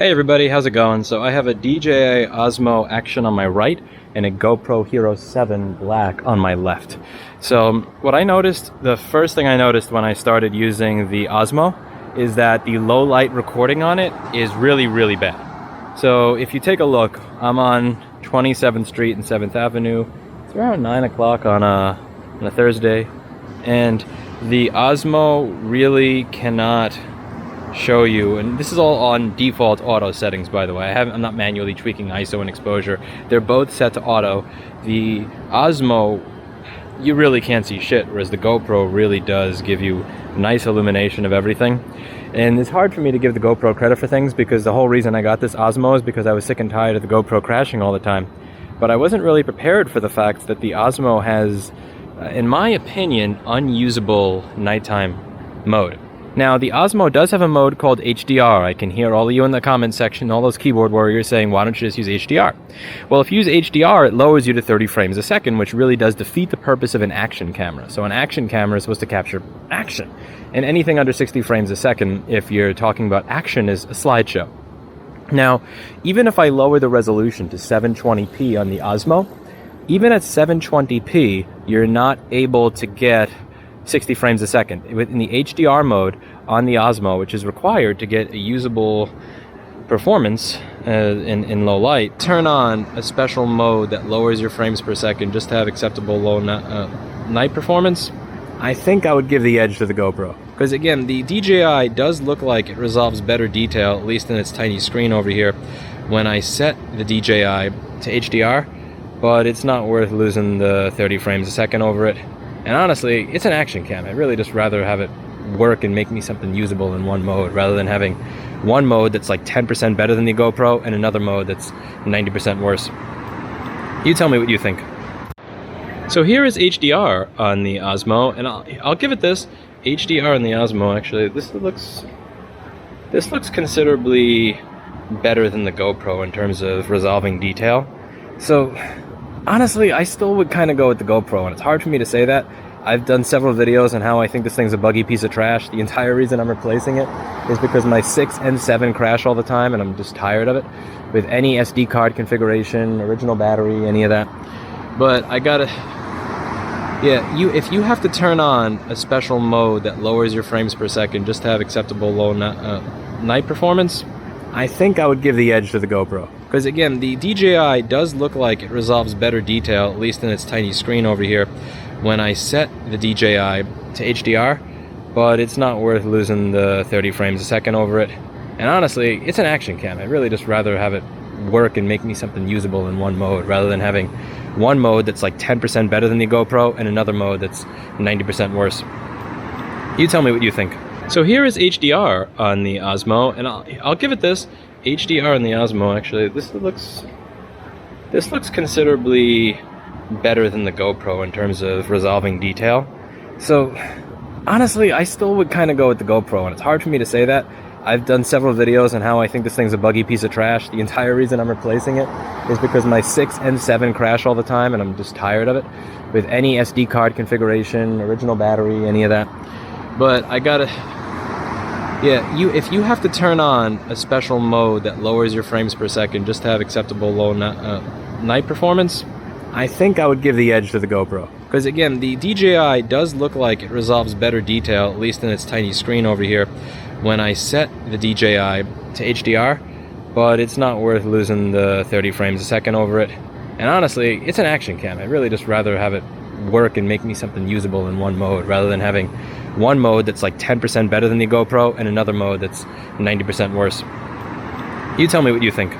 Hey everybody, how's it going? So I have a DJI Osmo Action on my right and a GoPro Hero 7 Black on my left. So what I noticed, the first thing I noticed when I started using the Osmo is that the low light recording on it is really bad. So if you take a look, I'm on 27th Street and 7th Avenue. It's around 9 o'clock on a Thursday, and the Osmo really cannot show you, and this is all on default auto settings, by the way. I'm not manually tweaking ISO and exposure. They're both set to auto. The Osmo, you really can't see shit, whereas the GoPro really does give you nice illumination of everything. And it's hard for me to give the GoPro credit for things, because the whole reason I got this Osmo is because I was sick and tired of the GoPro crashing all the time. But I wasn't really prepared for the fact that the Osmo has, in my opinion, unusable nighttime mode. Now, the Osmo does have a mode called HDR. I can hear all of you in the comment section, all those keyboard warriors saying, why don't you just use HDR? Well, if you use HDR, it lowers you to 30 frames a second, which really does defeat the purpose of an action camera. So an action camera is supposed to capture action. And anything under 60 frames a second, if you're talking about action, is a slideshow. Now, even if I lower the resolution to 720p on the Osmo, even at 720p, you're not able to get 60 frames a second. In the HDR mode on the Osmo, which is required to get a usable performance in low light, turn on a special mode that lowers your frames per second just to have acceptable low night performance. I think I would give the edge to the GoPro. Because again, the DJI does look like it resolves better detail, at least in its tiny screen over here, when I set the DJI to HDR, but it's not worth losing the 30 frames a second over it. And honestly, it's an action cam. I'd really just rather have it work and make me something usable in one mode, rather than having one mode that's like 10% better than the GoPro and another mode that's 90% worse. You tell me what you think. So here is HDR on the Osmo, and I'll give it this. HDR on the Osmo, actually, this looks considerably better than the GoPro in terms of resolving detail. So honestly, I still would kind of go with the GoPro, and it's hard for me to say that. I've done several videos on how I think this thing's a buggy piece of trash. The entire reason I'm replacing it is because my 6 and 7 crash all the time, and I'm just tired of it. With any SD card configuration, original battery, any of that. But I gotta... Yeah, if you have to turn on a special mode that lowers your frames per second just to have acceptable low night performance, I think I would give the edge to the GoPro. Because again, the DJI does look like it resolves better detail, at least in its tiny screen over here, when I set the DJI to HDR, but it's not worth losing the 30 frames a second over it. And honestly, it's an action cam. I'd really just rather have it work and make me something usable in one mode, rather than having one mode that's like 10% better than the GoPro and another mode that's 90% worse. You tell me what you think. So here is HDR on the Osmo, and I'll give it this. HDR on the Osmo, actually, this looks considerably better than the GoPro in terms of resolving detail. So honestly, I still would kind of go with the GoPro, and it's hard for me to say that. I've done several videos on how I think this thing's a buggy piece of trash. The entire reason I'm replacing it is because my 6 and 7 crash all the time, and I'm just tired of it. With any SD card configuration, original battery, any of that. But I gotta... Yeah, if you have to turn on a special mode that lowers your frames per second just to have acceptable low night performance, I think I would give the edge to the GoPro. Because again, the DJI does look like it resolves better detail, at least in its tiny screen over here, when I set the DJI to HDR, but it's not worth losing the 30 frames a second over it. And honestly, it's an action cam. I'd really just rather have it work and make me something usable in one mode, rather than having one mode that's like 10% better than the GoPro and another mode that's 90% worse. You tell me what you think.